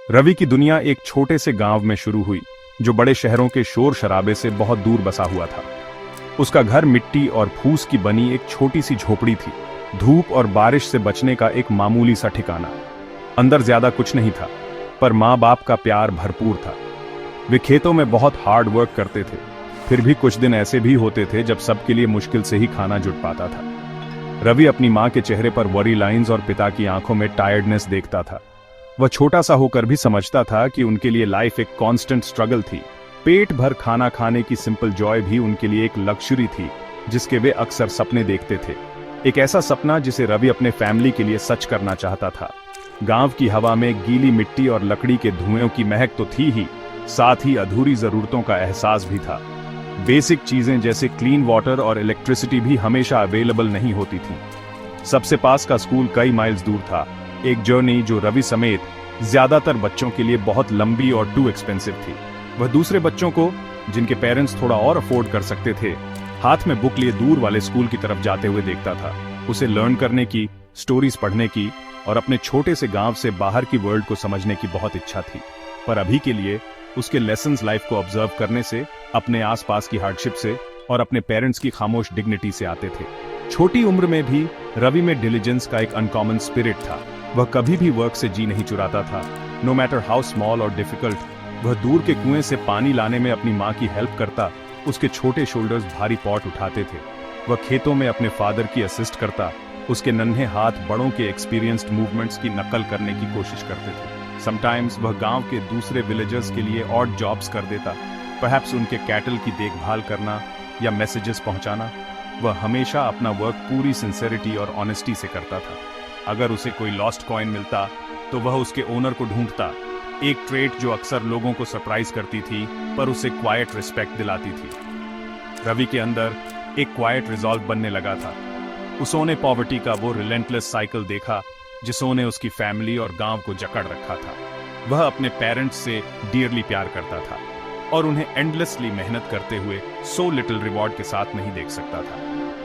रवि की दुनिया एक छोटे से गांव में शुरू हुई जो बड़े शहरों के शोर शराबे से बहुत दूर बसा हुआ था। उसका घर मिट्टी और फूस की बनी एक छोटी सी झोपड़ी थी, धूप और बारिश से बचने का एक मामूली सा ठिकाना। अंदर ज्यादा कुछ नहीं था, पर माँ बाप का प्यार भरपूर था। वे खेतों में बहुत हार्ड वर्क करते थे, फिर भी कुछ दिन ऐसे भी होते थे जब सबके लिए मुश्किल से ही खाना जुट पाता था। रवि अपनी माँ के चेहरे पर वरी लाइंस और पिता की आंखों में टायर्डनेस देखता था। वह छोटा सा होकर भी समझता था कि उनके लिए लाइफ एक कांस्टेंट स्ट्रगल थी। पेट भर खाना खाने की सिंपल जॉय भी उनके लिए एक लग्जरी थी, जिसके वे अक्सर सपने देखते थे। एक ऐसा सपना जिसे रवि अपने फैमिली के लिए सच करना चाहता था। गांव की हवा में गीली मिट्टी और लकड़ी के धुएं की महक तो थी ही, साथ ही अधूरी जरूरतों का एहसास भी था। बेसिक चीजें जैसे क्लीन वाटर और इलेक्ट्रिसिटी भी हमेशा अवेलेबल नहीं होती थी। सबसे पास का स्कूल कई माइल्स दूर था, एक जर्नी जो रवि समेत ज्यादातर बच्चों के लिए बहुत लंबी और टू एक्सपेंसिव थी। वह दूसरे बच्चों को, जिनके पेरेंट्स थोड़ा और अफोर्ड कर सकते थे, हाथ में बुक लिए दूर वाले स्कूल की तरफ जाते हुए देखता था। उसे लर्न करने की, स्टोरीज पढ़ने की और अपने छोटे से गांव से बाहर की वर्ल्ड को समझने की बहुत इच्छा थी। पर अभी के लिए उसके लेसन्स लाइफ को ऑब्जर्व करने से, अपने आसपास की हार्डशिप से और अपने पेरेंट्स की खामोश डिग्निटी से आते थे। छोटी उम्र में भी रवि में डिलीजेंस का एक अनकॉमन स्पिरिट था। वह कभी भी वर्क से जी नहीं चुराता था। नो मैटर हाउ स्मॉल और डिफिकल्ट, वह दूर के कुएं से पानी लाने में अपनी माँ की हेल्प करता। उसके छोटे शोल्डर्स भारी पॉट उठाते थे। वह खेतों में अपने फादर की असिस्ट करता। उसके नन्हे हाथ बड़ों के एक्सपीरियंस्ड मूवमेंट्स की नकल करने की कोशिश करते थे। समटाइम्स वह गांव के दूसरे विलेजर्स के लिए ऑड जॉब्स कर देता, परहैप्स उनके कैटल की देखभाल करना या मैसेजेस पहुंचाना। वह हमेशा अपना वर्क पूरी सिंसेरिटी और ऑनेस्टी से करता था। अगर उसे कोई लॉस्ट कॉइन मिलता तो वह उसके ओनर को ढूंढता, एक ट्रेट जो अक्सर लोगों को सरप्राइज करती थी पर उसे क्वाइट रिस्पेक्ट दिलाती थी। रवि के अंदर एक क्वाइट रिजॉल्व बनने लगा था। उसने पॉवर्टी का वो रिलेंटलेस साइकिल देखा जिसने उसकी फैमिली और गांव को जकड़ रखा था। वह अपने पेरेंट्स से डियरली प्यार करता था और उन्हें एंडलेसली मेहनत करते हुए सो लिटिल रिवॉर्ड के साथ नहीं देख सकता था।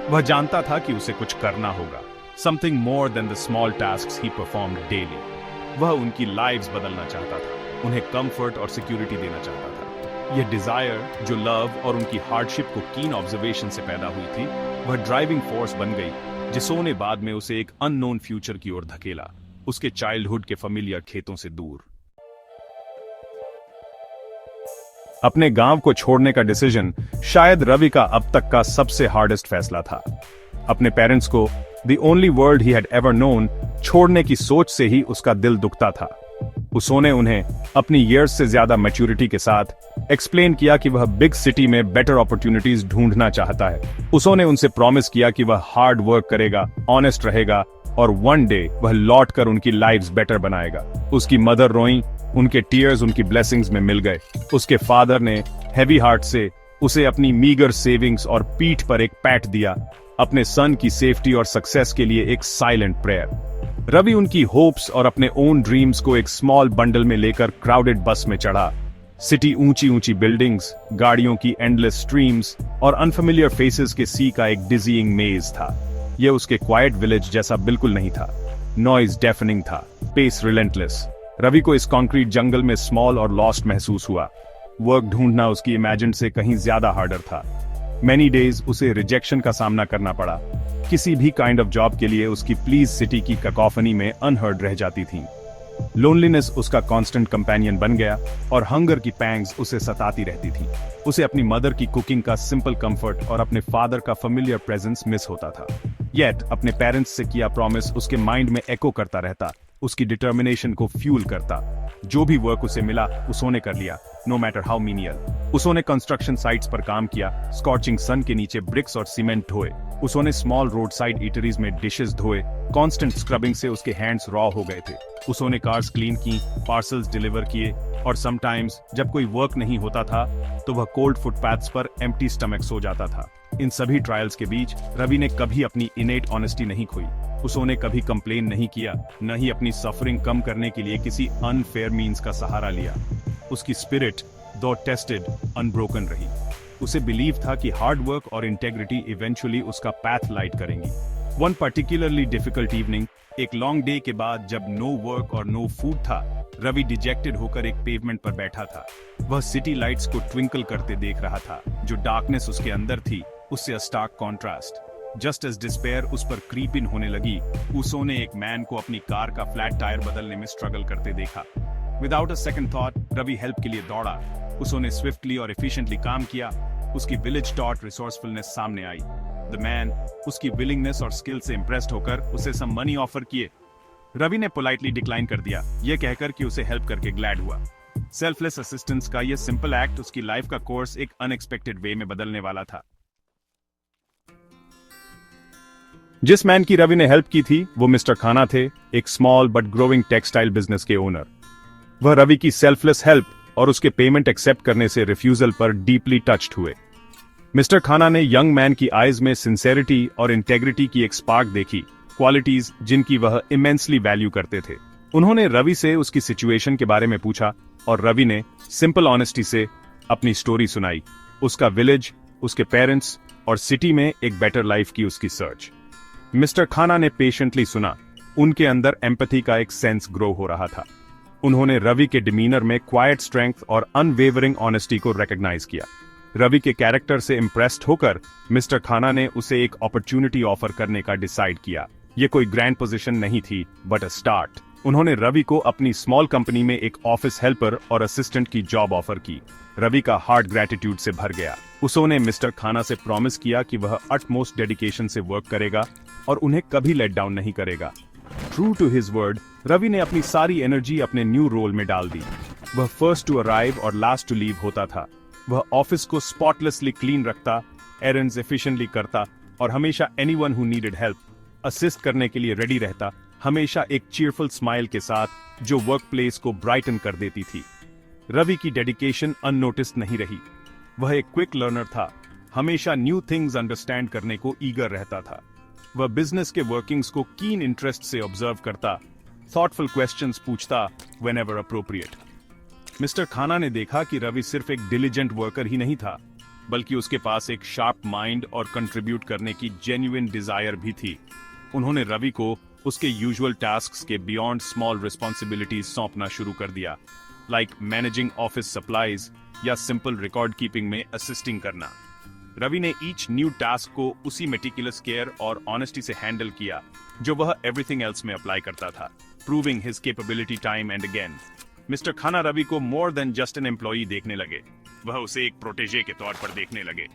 वह जानता था कि उसे कुछ करना होगा, something more than the small tasks he performed daily. वह उनकी लाइव्स बदलना चाहता था, उन्हें कंफर्ट और सिक्योरिटी देना चाहता था। यह डिजायर जो लव और उनकी हार्डशिप को कीन ऑब्जर्वेशन से पैदा हुई थी, वह ड्राइविंग फोर्स बन गई जिसने बाद में उसे एक अननोन फ्यूचर की ओर धकेला, उसके चाइल्डहुड के फेमिलियर खेतों से दूर। अपने गांव को छोड़ने का डिसीजन शायद रवि का अब तक का सबसे हार्डेस्ट फैसला था। अपने पेरेंट्स को, the only world he had ever known, छोड़ने की सोच से ही उसका दिल दुखता था। उसने उन्हें अपनी ईयर्स से ज्यादा मैच्योरिटी के साथ एक्सप्लेन किया कि वह बिग सिटी में बेटर अपॉर्चुनिटीज ढूंढना चाहता है। उसने उनसे प्रॉमिस किया कि वह हार्ड वर्क करेगा, ऑनेस्ट रहेगा और वन डे वह लौट कर उनकी लाइव्स बेटर बनाएगा। उसकी मदर रोई, उनके टीयर्स उनकी ब्लेसिंग्स में मिल गए। उसके फादर ने हैवी हार्ट से उसे अपनी मीगर सेविंग्स और पीठ पर एक पैट दिया, अपने सन की सेफ्टी और सक्सेस के लिए एक साइलेंट प्रेयर। रवि उनकी होप्स और अपने ओन ड्रीम्स को एक स्मॉल बंडल में लेकर क्राउडेड बस में चढ़ा। सिटी ऊंची ऊंची बिल्डिंग्स, गाड़ियों की एंडलेस स्ट्रीम्स और अनफेमिलियर फेसेस के सी का एक डिजीइंग मेज था। यह उसके क्वाइट विलेज जैसा बिल्कुल नहीं था। नॉइज डेफनिंग था, पेस रिलेंटलेस। रवि को इस कॉन्क्रीट जंगल में स्मॉल और लॉस्ट महसूस हुआ। वर्क ढूंढना उसकी इमेजिन से कहीं ज्यादा हार्डर था। मैनी डेज उसे रिजेक्शन का सामना करना पड़ा। किसी भी काइंड ऑफ जॉब के लिए उसकी प्लीज सिटी की कैकोफनी में अनहर्ड रह जाती थी। लोनलीनेस उसका कांस्टेंट कंपेनियन बन गया और हंगर की पैंग्स उसे सताती रहती थी। उसे अपनी मदर की कुकिंग का सिंपल कंफर्ट और अपने फादर का फेमिलियर प्रेजेंस मिस होता था। येट अपने पेरेंट्स से किया प्रॉमिस उसके माइंड में एको करता रहता, उसकी डिटर्मिनेशन को फ्यूल करता। जो भी वर्क उसे मिला उसने कर लिया, नो मैटर हाउ मीनियल। उसने कंस्ट्रक्शन साइट्स पर काम किया, स्कॉचिंग सन के नीचे ब्रिक्स और सीमेंट ढोए। उसने स्मॉल रोड साइड ईटरीज में डिशेस धोए। कांस्टेंट स्क्रबिंग से उसके हैंड्स रॉ हो गए थे। उसने कार्स क्लीन की, पार्सल्स डिलीवर किए और समटाइम्स जब कोई वर्क नहीं होता था तो वह कोल्ड फुटपाथ्स पर एम्प्टी स्टमक सो जाता था। इन सभी ट्रायल्स के बीच रवि ने कभी अपनी इनेट ऑनेस्टी नहीं खोई। उसने कभी कंप्लेन नहीं किया, न ही अपनी सफरिंग कम करने के लिए किसी अनफेयर मीन्स का सहारा लिया। उसकी स्पिरिट, दो टेस्टेड, अनब्रोकन रही। उसे बिलीव था कि हार्ड वर्क और इंटेग्रिटी इवेंचुअली उसका पैथ लाइट करेंगी। वन पर्टिकुलरली डिफिकल्ट इवनिंग एक लॉन्ग डे के बाद जब नो वर्क और नो फूड था, रवि डिजेक्टेड होकर एक पेवमेंट पर बैठा था। वह सिटी लाइट्स को ट्विंकल करते देख रहा था। जो डार्कनेस उसके अंदर थी, उससे a stark contrast. Just as despair उस पर क्रीप इन होने लगी, उसो ने एक मैन को अपनी कार का फ्लैट टायर बदलने में स्ट्रगल करते देखा। Without a second thought Ravi help के लिए दौड़ा। उसो ने स्विफ्टली और एफिशिएंटली काम किया। उसकी विलेज टॉट रिसोर्सफुलनेस सामने आई। द मैन उसकी विलिंगनेस और स्किल से इंप्रेस्ड होकर उसे सम मनी ऑफर किए। रवि ने पोलाइटली डिक्लाइन कर दिया, यह कहकर कि उसे हेल्प करके ग्लैड हुआ। सेल्फलेस असिस्टेंस का यह सिंपल एक्ट उसकी लाइफ का कोर्स एक अनएक्सपेक्टेड वे में बदलने वाला था। जिस मैन की रवि ने हेल्प की थी वो मिस्टर खाना थे, एक small but growing textile business के ओनर। वह रवि की सेल्फलेस हेल्प और उसके पेमेंट एक्सेप्ट करने से रिफ्यूजल पर डीपली टच्ड हुए। मिस्टर खाना ने यंग मैन की आईज में सिंसेरिटी और इंटेग्रिटी की एक स्पार्क देखी, क्वालिटीज जिनकी वह इमेंसली वैल्यू करते थे। उन्होंने रवि से उसकी सिचुएशन के बारे में पूछा और रवि ने सिंपल ऑनेस्टी से अपनी स्टोरी सुनाई। उसका विलेज, उसके पेरेंट्स और सिटी में एक बेटर लाइफ की उसकी सर्च। मिस्टर खाना ने पेशेंटली सुना। उनके अंदर एम्पैथी का एक सेंस ग्रो हो रहा था। उन्होंने रवि के डिमीनर में क्वाइट स्ट्रेंथ और अनवेवरिंग ऑनेस्टी को रिकॉग्नाइज किया। रवि के कैरेक्टर से इंप्रेस्ड होकर मिस्टर खाना ने उसे एक अपॉर्चुनिटी ऑफर करने का डिसाइड किया। यह कोई ग्रैंड पोजीशन नहीं थी, बट अ स्टार्ट। उन्होंने रवि को अपनी स्मॉल कंपनी में एक ऑफिस हेल्पर और असिस्टेंट की जॉब ऑफर की। रवि का हार्ट ग्रेटिट्यूड से भर गया। उसने मिस्टर खाना से प्रॉमिस किया कि वह अटमोस्ट डेडिकेशन से वर्क करेगा और उन्हें कभी लेट डाउन नहीं करेगा। True to his word, Ravi ने अपनी सारी एनर्जी अपने न्यू रोल में डाल दी। वह फर्स्ट टू अराइव और लास्ट टू लीव होता था। वह ऑफिस को स्पॉटलेसली क्लीन रखता, एरंड्स एफिशिएंटली करता और हमेशा anyone who needed help assist करने के लिए रेडी रहता, हमेशा एक चीयरफुल स्माइल के साथ जो वर्क प्लेस को ब्राइटन कर देती थी। रवि की डेडिकेशन अननोटिस्ड नहीं रही। वह एक क्विक लर्नर था, हमेशा न्यू थिंग्स अंडरस्टैंड करने को ईगर रहता था। वह बिजनेस के वर्किंग्स को कीन इंटरेस्ट से ऑब्जर्व करता, थॉटफुल क्वेश्चंस पूछता व्हेनेवर अप्रोप्रिएट। मिस्टर खाना ने देखा कि रवि सिर्फ एक डिलिजेंट वर्कर ही नहीं था, बल्कि उसके पास एक शार्प माइंड और कंट्रीब्यूट करने की जेन्युइन डिजायर भी थी। उन्होंने रवि को उसके यूजुअल टास्क्स के बियॉन्ड स्मॉल रिस्पॉन्सिबिलिटीज सौंपना शुरू कर दिया, लाइक मैनेजिंग ऑफिस सप्लाईज या सिंपल रिकॉर्ड कीपिंग में असिस्टिंग करना। रवि ने ईच न्यू टास्क को उसी मेटिकुलस केयर और ऑनेस्टी से हैंडल किया जो वह एवरीथिंग एल्स में अप्लाई करता था, proving his capability time and again. Mister खाना रवि को more than just an employee देखने लगे, वह उसे एक प्रोटेजे के तौर पर देखने लगे।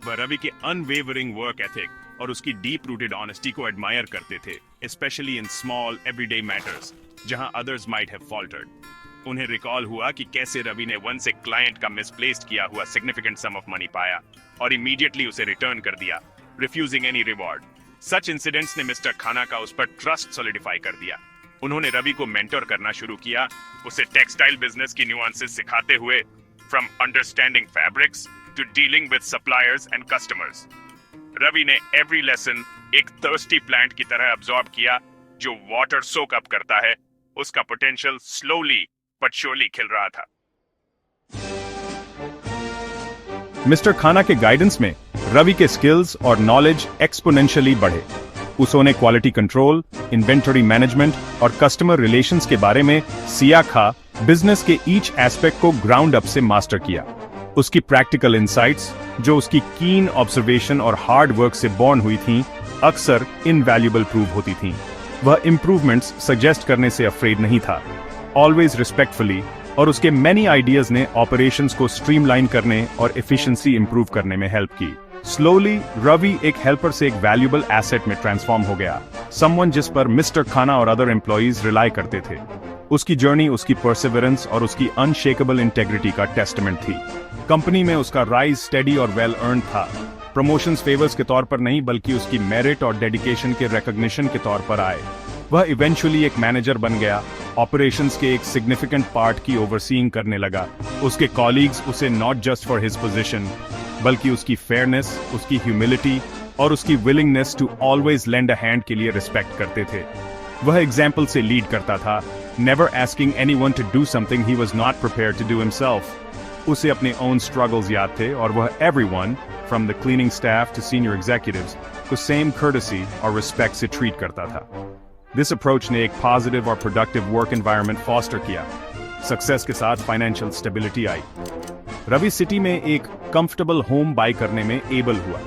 वह रवि के अनवेवरिंग वर्क एथिक और उसकी डीप रूटेड ऑनेस्टी को एडमायर करते थे, specially in small everyday matters जहां अदर्स माइट हैव फॉल्टर्ड। उन्हें रिकॉल हुआ कि कैसे रवि ने वंस एक क्लाइंट का मिसप्लेस्ड किया हुआ सिग्निफिकेंट सम ऑफ मनी पाया और इमीडिएटली उसे रिटर्न कर दिया, refusing any reward. Such incidents ने मिस्टर खाना का उस पर ट्रस्ट सॉलिडिफाई कर दिया। उन्होंने रवि को मेंटर करना शुरू किया, उसे टेक्सटाइल बिजनेस की न्यूएंसेस सिखाते हुए, from understanding fabrics to dealing with suppliers and customers. Ravi ने एवरी लेसन एक थर्स्टी प्लांट की तरह अब्सॉर्ब किया जो वाटर सोक अप करता है। उसका पोटेंशियल स्लोली बट श्योरली खिल रहा था। मिस्टर खाना के गाइडेंस में रवि के स्किल्स और नॉलेज एक्सपोनेंशियली बढ़े। उसने क्वालिटी कंट्रोल, इन्वेंटरी मैनेजमेंट और कस्टमर रिलेशंस के बारे में सीखा, बिजनेस के ईच एस्पेक्ट को ग्राउंड अप से मास्टर किया। उसकी प्रैक्टिकल इंसाइट्स, जो उसकी कीन ऑब्जर्वेशन और हार्ड वर्क से बॉर्न हुई थीं, अक्सर इनवैल्यूएबल प्रूव होती थीं। वह इंप्रूवमेंट्स सजेस्ट करने से अफ्रेड नहीं था, ऑलवेज रिस्पेक्टफुली, और उसके मेनी आइडियाज ने ऑपरेशंस को स्ट्रीमलाइन करने और एफिशिएंसी इंप्रूव करने में हेल्प की। स्लोली रवि एक हेल्पर से एक वैल्यूएबल एसेट में ट्रांसफॉर्म हो गया, समवन जिस पर मिस्टर खाना और अदर एम्प्लॉइज रिलाई करते थे। उसकी जर्नी उसकी परसिवरेंस और उसकी अनशेकेबल इंटेग्रिटी का टेस्टमेंट थी। कंपनी में उसका राइज स्टेडी और वेल अर्न था, प्रमोशंस फेवर्स के तौर पर नहीं बल्कि उसकी मेरिट और डेडिकेशन के रिकॉग्निशन के तौर पर आए। वह इवेंचुअली एक मैनेजर बन गया, ऑपरेशंस के एक सिग्निफिकेंट पार्ट की ओवरसीइंग करने लगा। उसके कॉलीग्स उसे not just for his position बल्कि उसकी फेयरनेस, उसकी ह्यूमिलिटी और उसकी willingness to always lend a hand के लिए रिस्पेक्ट करते थे। वह एग्जाम्पल से लीड करता था, never asking anyone to do something he was not prepared to do himself. उसे अपने ओन स्ट्रगल्स याद थे और वह everyone from the cleaning staff to senior executives को सेम कर्टसी और रिस्पेक्ट से ट्रीट करता था। दिस अप्रोच ने एक पॉजिटिव और प्रोडक्टिव वर्क एनवायरनमेंट फॉस्टर किया। सक्सेस के साथ फाइनेंशियल स्टेबिलिटी आई। रवि सिटी में एक कंफर्टेबल होम बाय करने में एबल हुआ।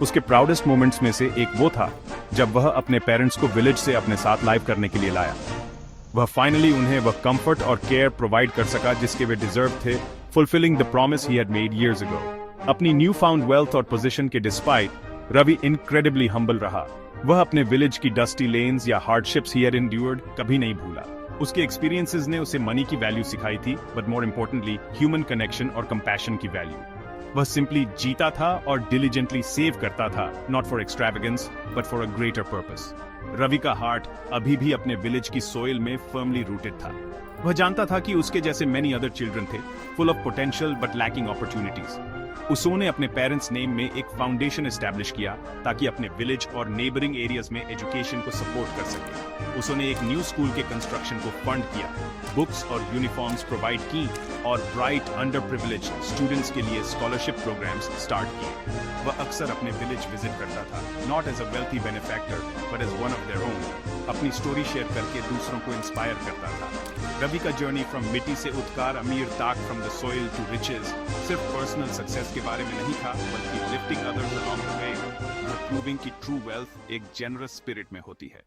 उसके प्राउडेस्ट मोमेंट्स में से एक वो था जब वह अपने पेरेंट्स को विलेज से अपने साथ लाइव करने के लिए लाया। वह फाइनली उन्हें वह कंफर्ट और केयर प्रोवाइड कर सका जिसके वे डिजर्व थे, fulfilling the promise he had made years ago। अपनी न्यू फाउंड वेल्थ और पोजीशन के डिस्पाइट रवि इनक्रेडिबली हम्बल रहा। वह अपने विलेज की डस्टी लेन्स या हार्डशिप्स ही हैड एंड्यूर्ड कभी नहीं भूला। उसके एक्सपीरियंसेस ने उसे मनी की वैल्यू सिखाई थी, but more importantly human connection और कंपैशन की वैल्यू। वह सिंपली जीता था और डिलीजेंटली सेव करता था, not for extravagance but for a greater purpose. Ravi का हार्ट अभी भी अपने विलेज की सोइल में फर्मली रूटेड था। वह जानता था कि उसके जैसे मेनी अदर चिल्ड्रन थे, full of potential but lacking opportunities. उसने अपने पेरेंट्स नेम में एक फाउंडेशन एस्टैब्लिश किया ताकि अपने विलेज और नेबरिंग एरियाज में एजुकेशन को सपोर्ट कर सके। उसने एक न्यू स्कूल के कंस्ट्रक्शन को फंड किया, बुक्स और यूनिफॉर्म्स प्रोवाइड की और ब्राइट अंडर प्रिविलेज स्टूडेंट्स के लिए स्कॉलरशिप प्रोग्राम्स स्टार्ट किए। वह अक्सर अपने विलेज विजिट करता था, not as a wealthy benefactor but as one of their own. अपनी स्टोरी शेयर करके दूसरों को इंस्पायर करता था। रवि का जर्नी फ्रॉम मिट्टी से उत्कार अमीर तक, from the soil to riches, सिर्फ पर्सनल सक्सेस के बारे में नहीं था, बल्कि lifting others along the way, proving कि ट्रू वेल्थ एक जेनरस स्पिरिट में होती है।